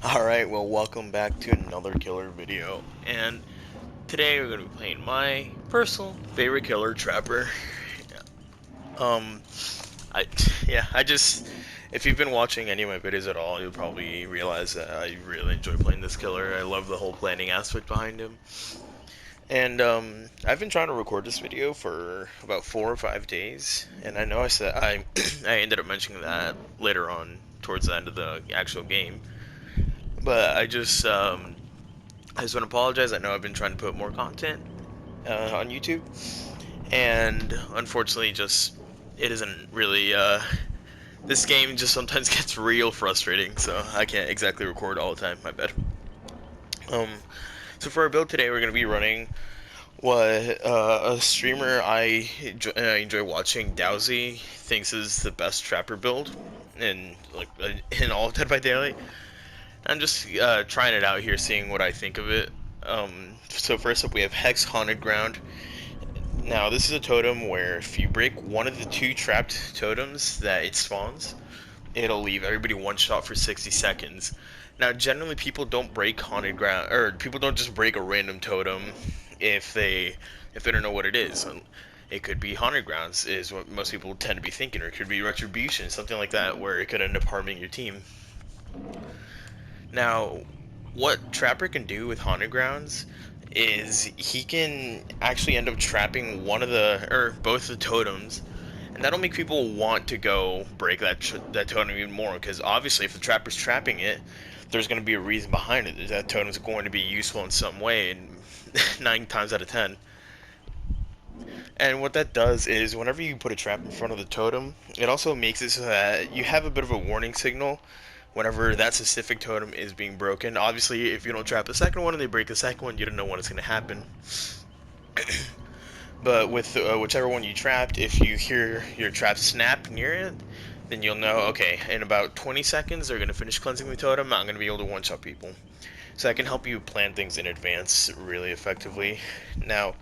Alright, well, welcome back to another killer video, and today we're going to be playing my personal favorite killer, Trapper. Um, I, yeah, if you've been watching any of my videos at all, you'll probably realize that I really enjoy playing this killer. I love the whole planning aspect behind him. And, I've been trying to record this video for about 4 or 5 days, and I know I said, I ended up mentioning that later on, towards the end of the actual game. But I just want to apologize. I know I've been trying to put more content on YouTube, and unfortunately, just it isn't really. This game just sometimes gets real frustrating, so I can't exactly record all the time. My bad. Um, so for our build today, we're gonna be running what a streamer I enjoy watching, Dowsy, thinks is the best trapper build in all of Dead by Daylight. I'm just trying it out here, seeing what I think of it. So first up, we have Hex Haunted Ground. Now, this is a totem where if you break one of the two trapped totems that it spawns, it'll leave everybody one shot for 60 seconds. Now, generally, people don't break Haunted Ground, or people don't just break a random totem if they don't know what it is. It could be Haunted Grounds, is what most people tend to be thinking, or it could be Retribution, something like that, where it could end up harming your team. Now, what Trapper can do with Haunted Grounds is he can actually end up trapping one of the or both the totems, and that'll make people want to go break that totem even more. Because obviously, if the Trapper's trapping it, there's going to be a reason behind it. That totem's going to be useful in some way, and 9 times out of 10. And what that does is, whenever you put a trap in front of the totem, it also makes it so that you have a bit of a warning signal whenever that specific totem is being broken. Obviously, if you don't trap the second one and they break the second one, you don't know when it's going to happen. But with whichever one you trapped, if you hear your trap snap near it, then you'll know, okay, in about 20 seconds they're going to finish cleansing the totem, I'm going to be able to one-shot people. So that can help you plan things in advance really effectively. Now,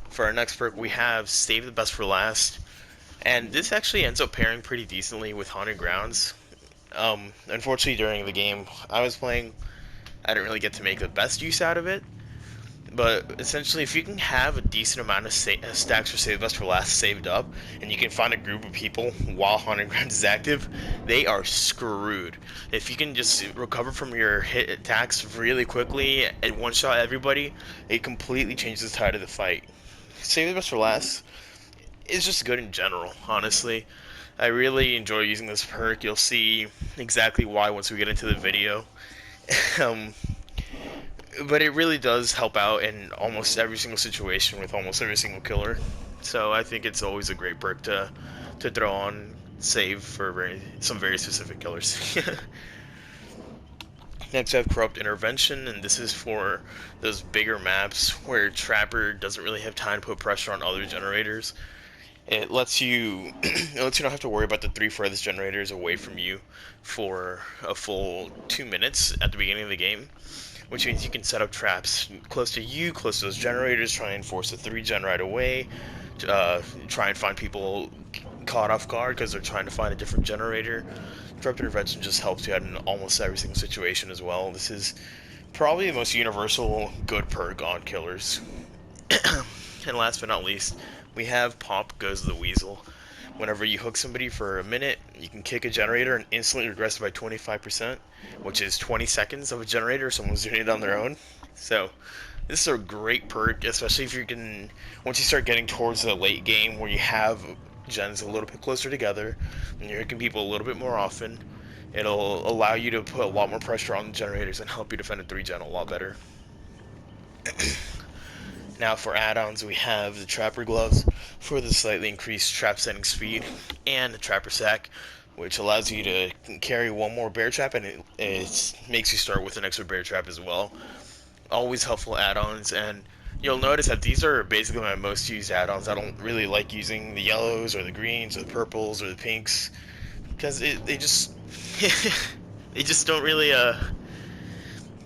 for our next perk, we have Save the Best for Last. And this actually ends up pairing pretty decently with Haunted Grounds. Unfortunately, during the game I was playing, I didn't really get to make the best use out of it. But essentially, if you can have a decent amount of stacks for Save the Best for Last saved up, and you can find a group of people while Haunted Grounds is active, they are screwed. If you can just recover from your hit attacks really quickly and one-shot everybody, it completely changes the tide of the fight. Save the Best for Last is just good in general, honestly. I really enjoy using this perk. You'll see exactly why once we get into the video. um, but it really does help out in almost every single situation with almost every single killer. So I think it's always a great perk to throw on, save for some very specific killers. Next, I have Corrupt Intervention, and this is for those bigger maps where Trapper doesn't really have time to put pressure on other generators. It lets you it lets you not have to worry about the three furthest generators away from you for a full 2 minutes at the beginning of the game, which means you can set up traps close to you, close to those generators, try and force a 3-gen right away, try and find people caught off guard because they're trying to find a different generator. Corrupt Intervention just helps you out in almost every single situation as well. This is probably the most universal good perk on killers. And last but not least, we have Pop Goes the Weasel. Whenever you hook somebody for a minute, you can kick a generator and instantly regress it by 25%, which is 20 seconds of a generator if someone's doing it on their own. So this is a great perk, especially if you can, once you start getting towards the late game where you have gens a little bit closer together and you're hooking people a little bit more often, it'll allow you to put a lot more pressure on the generators and help you defend a 3-gen a lot better. Now for add-ons, we have the Trapper Gloves for the slightly increased trap setting speed, and the Trapper Sack, which allows you to carry one more bear trap, and it makes you start with an extra bear trap as well. Always helpful add-ons, and you'll notice that these are basically my most used add-ons. I don't really like using the yellows or the greens or the purples or the pinks, because they just they just don't really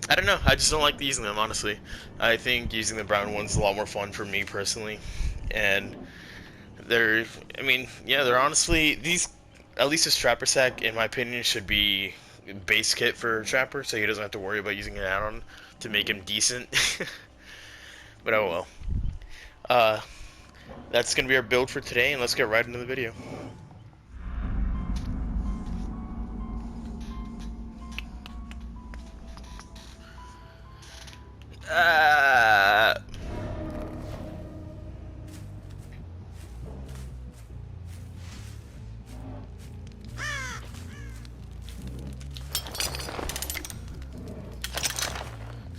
I don't know. I just don't like using them, honestly. I think using the brown one's a lot more fun for me personally. And I mean, yeah, they're honestly, these, at least this Trapper Sack, in my opinion, should be base kit for Trapper, so he doesn't have to worry about using an add-on to make him decent. But oh well. That's gonna be our build for today, and let's get right into the video.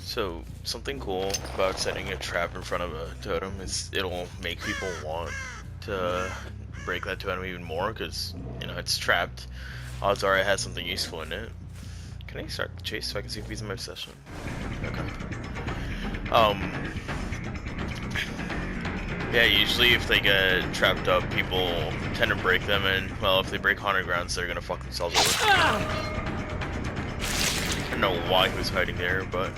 So, something cool about setting a trap in front of a totem is it'll make people want to break that totem even more, because, you know, it's trapped. Odds are it has something useful in it. Can I start the chase so I can see if he's in my possession? Okay. Yeah, usually if they get trapped up, people tend to break them, and, well, if they break haunted grounds, they're gonna fuck themselves over. I don't know why he was hiding there, but...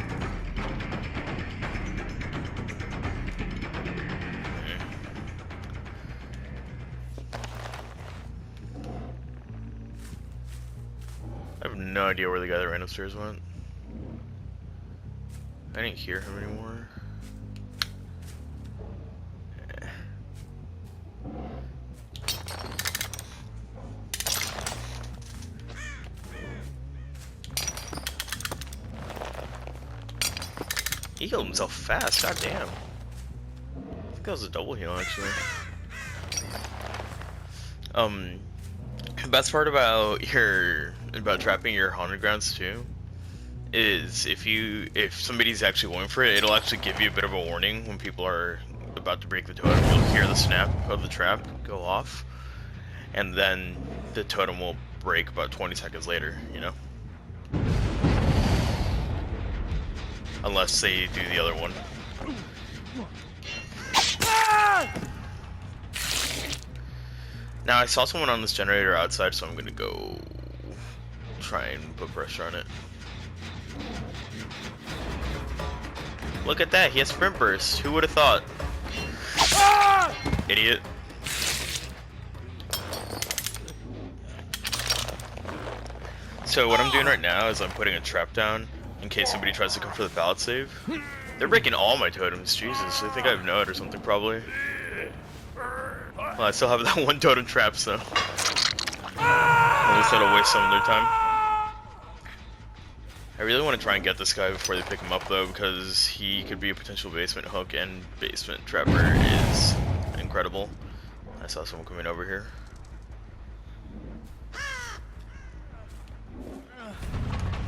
I have no idea where the guy that ran upstairs went. I didn't hear him anymore. He healed himself fast, god damn. I think that was a double heal actually. Best part about trapping your haunted grounds too is if somebody's actually going for it, it'll actually give you a bit of a warning when people are about to break the totem. You'll hear the snap of the trap go off, and then the totem will break about 20 seconds later, you know? Unless they do the other one. Now I saw someone on this generator outside, so I'm gonna go try and put pressure on it. Look at that, he has sprint burst. Who would have thought? Idiot. So what I'm doing right now is I'm putting a trap down in case somebody tries to come for the pallet save. They're breaking all my totems, Jesus. I think I have Node or something probably. Well, I still have that one totem trap, so at least that'll waste some of their time. I really want to try and get this guy before they pick him up though, because he could be a potential basement hook, and basement trapper is incredible. I saw someone coming over here.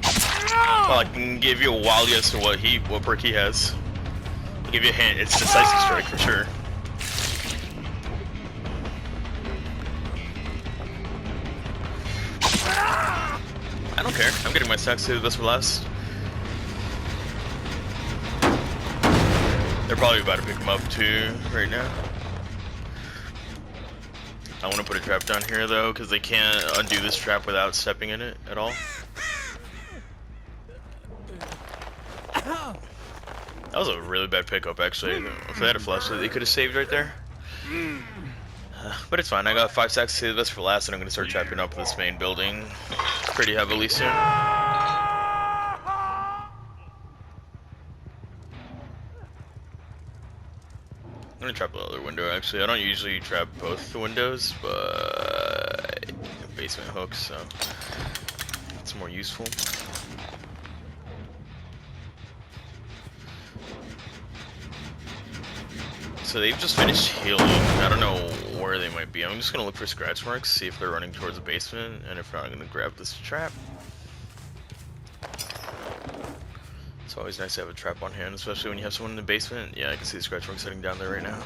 Well, I can give you a wild guess to what perk he has. I'll give you a hint, it's Decisive Strike for sure. I don't care, I'm getting my stacks to this for last. They're probably about to pick him up too, right now. I want to put a trap down here though, because they can't undo this trap without stepping in it at all. That was a really bad pickup actually. If they had a flashlight they could have saved right there. But it's fine, I got 5 stacks to save the best for last, and I'm going to start trapping up this main building pretty heavily soon. I'm going to trap the other window actually. I don't usually trap both the windows, but basement hooks, so it's more useful. So they've just finished healing. I don't know where they might be. I'm just gonna look for scratch marks, see if they're running towards the basement, and if not, I'm gonna grab this trap. It's always nice to have a trap on hand, especially when you have someone in the basement. Yeah, I can see the scratch marks sitting down there right now.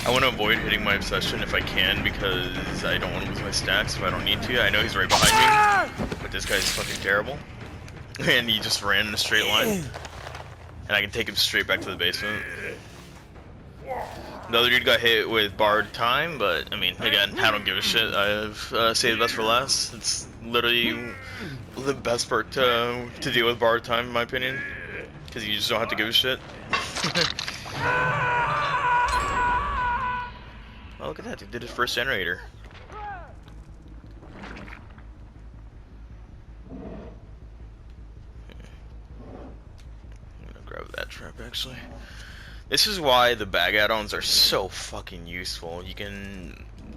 I want to avoid hitting my obsession if I can, because I don't want to lose my stacks if I don't need to. I know he's right behind me, but this guy's fucking terrible. And he just ran in a straight line. And I can take him straight back to the basement. The other dude got hit with borrowed time, but I mean, again, I don't give a shit. I've saved the best for last. It's literally the best perk to deal with borrowed time, in my opinion, because you just don't have to give a shit. Oh, look at that, he did his first generator. I'm gonna grab that trap actually. This is why the bag add-ons are so fucking useful.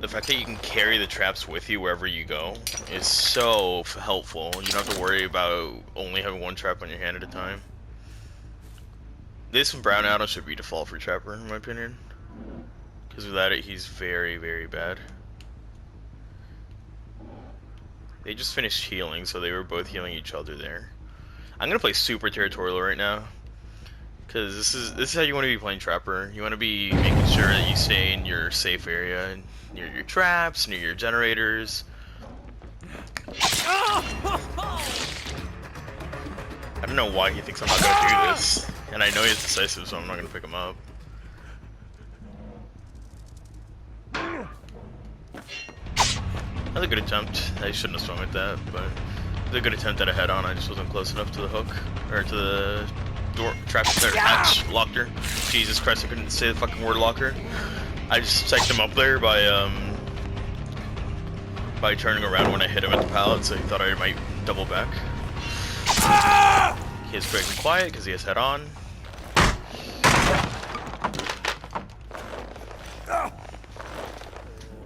The fact that you can carry the traps with you wherever you go is so helpful. You don't have to worry about only having one trap on your hand at a time. This and Brown add-on should be default for Trapper, in my opinion. Because without it, he's very, very bad. They just finished healing, so they were both healing each other there. I'm gonna play super territorial right now. Because this is how you want to be playing Trapper. You want to be making sure that you stay in your safe area, near your traps, near your generators. I don't know why he thinks I'm not going to do this. And I know he's decisive, so I'm not going to pick him up. That was a good attempt. I shouldn't have swung at that, but it was a good attempt at a head-on. I just wasn't close enough to the hook, or to the door, trap, there, hatch, locker. Jesus Christ, I couldn't say the fucking word locker. I just psyched him up there by turning around when I hit him at the pallet, so he thought I might double back. He is quick and quiet because he has head on.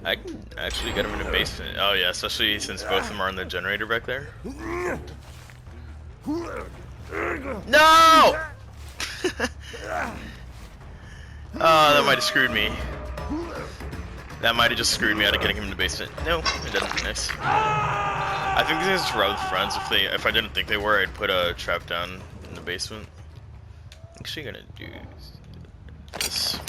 I can actually get him in the basement. Oh yeah, especially since both of them are on the generator back there. No! Oh, that might have screwed me. That might have just screwed me out of getting him in the basement. No, it didn't. Nice. I think these guys are rather friends. If I didn't think they were, I'd put a trap down in the basement. I'm actually gonna do this.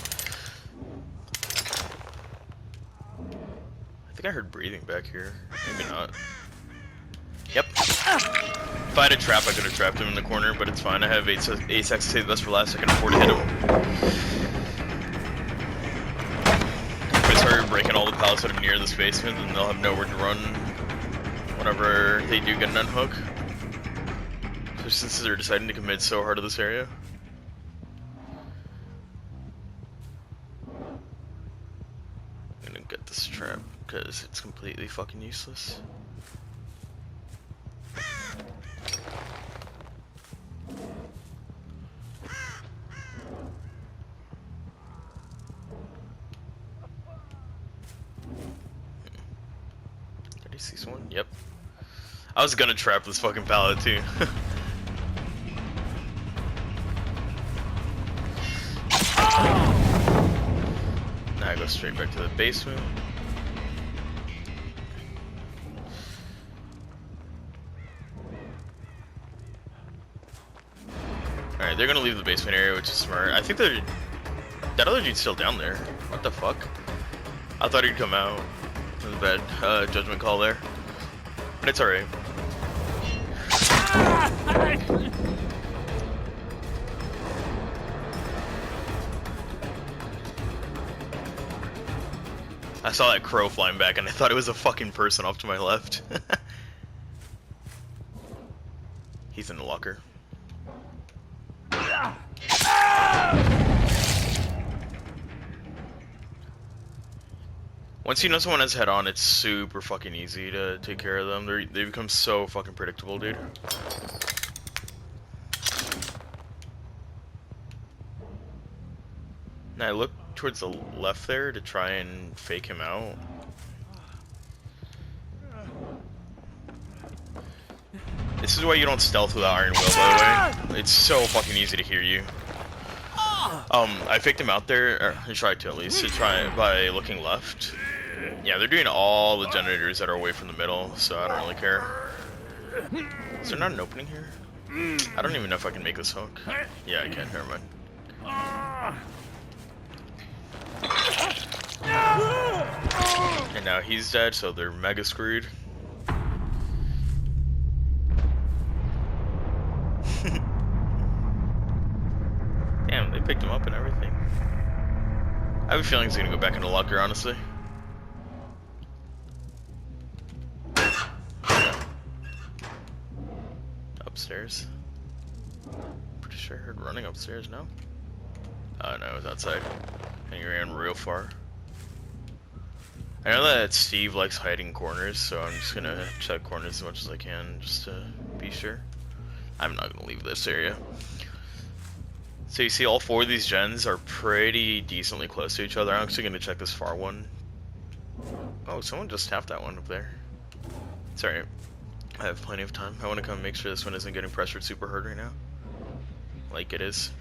I think I heard breathing back here. Maybe not. Yep. If I had a trap, I could have trapped him in the corner, but it's fine. I have 8 seconds to save the best for last. I can afford to hit him. If I start breaking all the pallets that are near this basement, then they'll have nowhere to run whenever they do get an unhook. So since they're deciding to commit so hard to this area. I'm gonna get this trap, because it's completely fucking useless. Did I see someone? Yep. I was gonna trap this fucking pallet too. Now I go straight back to the basement. Alright, they're gonna leave the basement area, which is smart. I think that other dude's still down there. What the fuck? I thought he'd come out. That was a bad judgment call there. But it's alright. I saw that crow flying back and I thought it was a fucking person off to my left. He's in the locker. Once you know someone has head on, it's super fucking easy to take care of them. They become so fucking predictable, dude. Now I look towards the left there to try and fake him out. This is why you don't stealth with the iron will, by the way. It's so fucking easy to hear you. I faked him out there, or I tried to at least, by looking left. Yeah, they're doing all the generators that are away from the middle, so I don't really care. Is there not an opening here? I don't even know if I can make this hook. Yeah, I can, never mind. And now he's dead, so they're mega screwed. Damn, they picked him up and everything. I have a feeling he's gonna go back into locker, honestly. Upstairs. Pretty sure I heard running upstairs, no? Oh no, it was outside. And you ran real far. I know that Steve likes hiding corners, so I'm just gonna check corners as much as I can just to be sure. I'm not gonna leave this area. So you see all 4 of these gens are pretty decently close to each other. I'm actually gonna check this far one. Oh, someone just tapped that one up there. It's alright. I have plenty of time. I want to come make sure this one isn't getting pressured super hard right now. Like it is.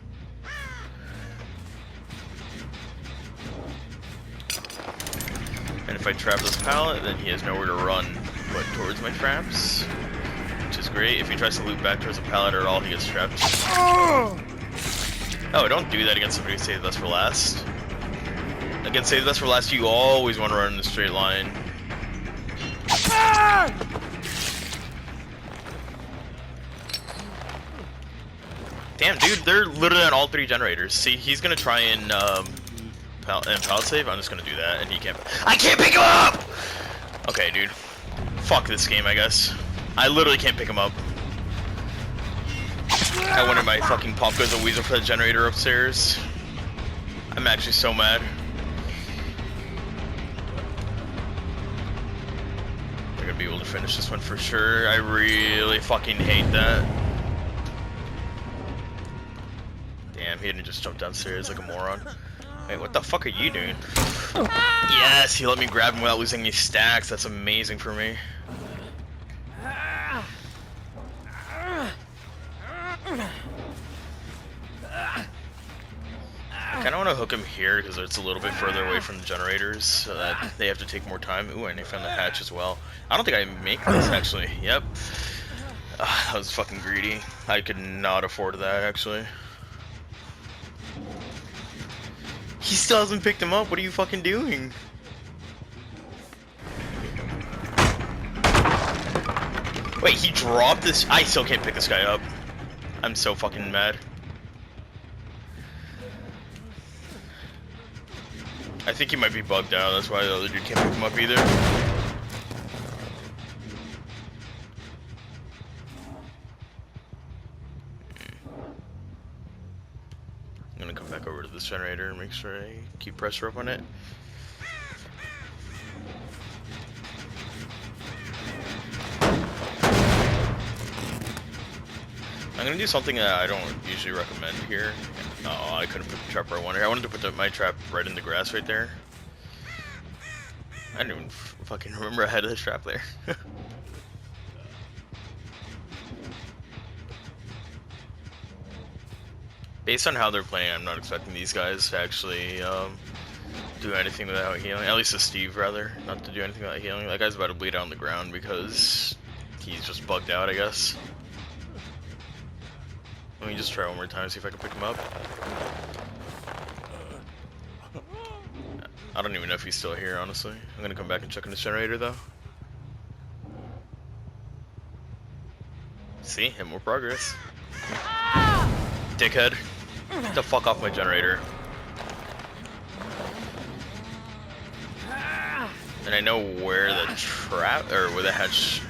And if I trap this pallet, then he has nowhere to run but towards my traps. Which is great. If he tries to loop back towards the pallet at all, he gets trapped. Oh, don't do that against somebody who saved us for last. Against Save the Best for Last, you always want to run in a straight line. Damn, dude, they're literally on all 3 generators. See, he's gonna try and pallet save. I'm just gonna do that, and he can't. I can't pick him up! Okay, dude. Fuck this game, I guess. I literally can't pick him up. I wanted my fucking Pop Goes a Weasel for the generator upstairs. I'm actually so mad. They're gonna be able to finish this one for sure. I really fucking hate that. Damn, he didn't just jump downstairs like a moron. Wait, what the fuck are you doing? Yes, he let me grab him without losing any stacks. That's amazing for me. I kind of want to hook him here because it's a little bit further away from the generators so that they have to take more time. Ooh, and I found the hatch as well. I don't think I make this, actually. Yep. That was fucking greedy. I could not afford that, actually. He still hasn't picked him up. What are you fucking doing? Wait, he dropped this? I still can't pick this guy up. I'm so fucking mad. I think he might be bugged out. That's why the other dude can't pick him up either. I'm gonna come back over to this generator and make sure I keep pressure up on it. I'm gonna do something that I don't usually recommend here. Oh, I couldn't put the trap where I wanted. I wanted to put my trap right in the grass right there. I didn't even fucking remember I had the trap there. Based on how they're playing, I'm not expecting these guys to actually do anything without healing. At least the Steve, rather. Not to do anything without healing. That guy's about to bleed out on the ground because he's just bugged out, I guess. Let me just try one more time, see if I can pick him up. I don't even know if he's still here, honestly. I'm gonna come back and check on this generator, though. See? Hit more progress. Dickhead. Get the fuck off my generator. And I know where the trap, or where the hatch,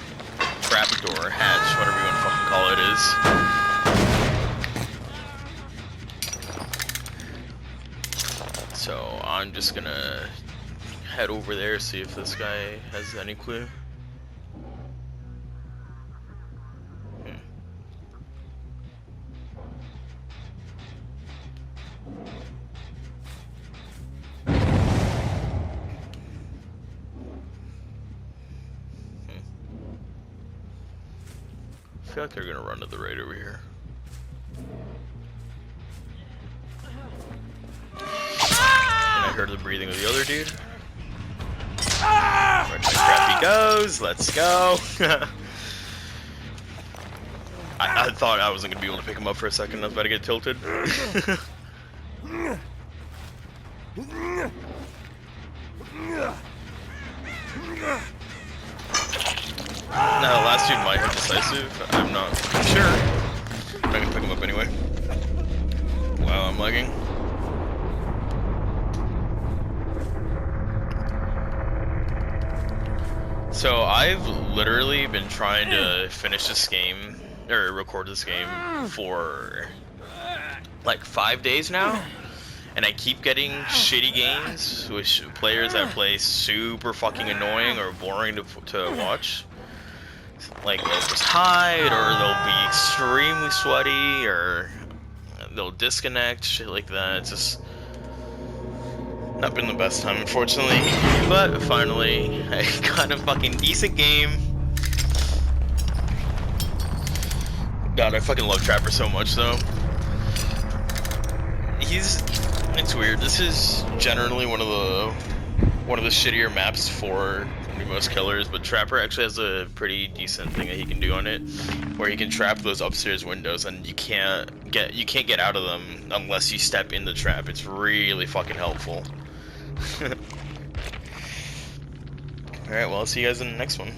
trapdoor, hatch, whatever you want to fucking call it, is. So I'm just gonna head over there, see if this guy has any clue. I feel like they're gonna run to the right over here. I heard the breathing of the other dude. Where my trap he goes. Let's go. I thought I wasn't gonna be able to pick him up for a second. I was about to get tilted. No, the last dude might have decisive. I'm not sure. I'm not gonna pick him up anyway. Wow, I'm lagging. So I've literally been trying to finish this game, or record this game for like 5 days now, and I keep getting shitty games with players that play super fucking annoying or boring to watch. Like they'll just hide, or they'll be extremely sweaty, or they'll disconnect, shit like that. It's just not been the best time, unfortunately. But finally, I got a fucking decent game. God, I fucking love Trapper so much, though. It's weird. This is generally one of the shittier maps for most killers, but Trapper actually has a pretty decent thing that he can do on it, where he can trap those upstairs windows, and you can't get out of them unless you step in the trap. It's really fucking helpful. Alright, well, I'll see you guys in the next one.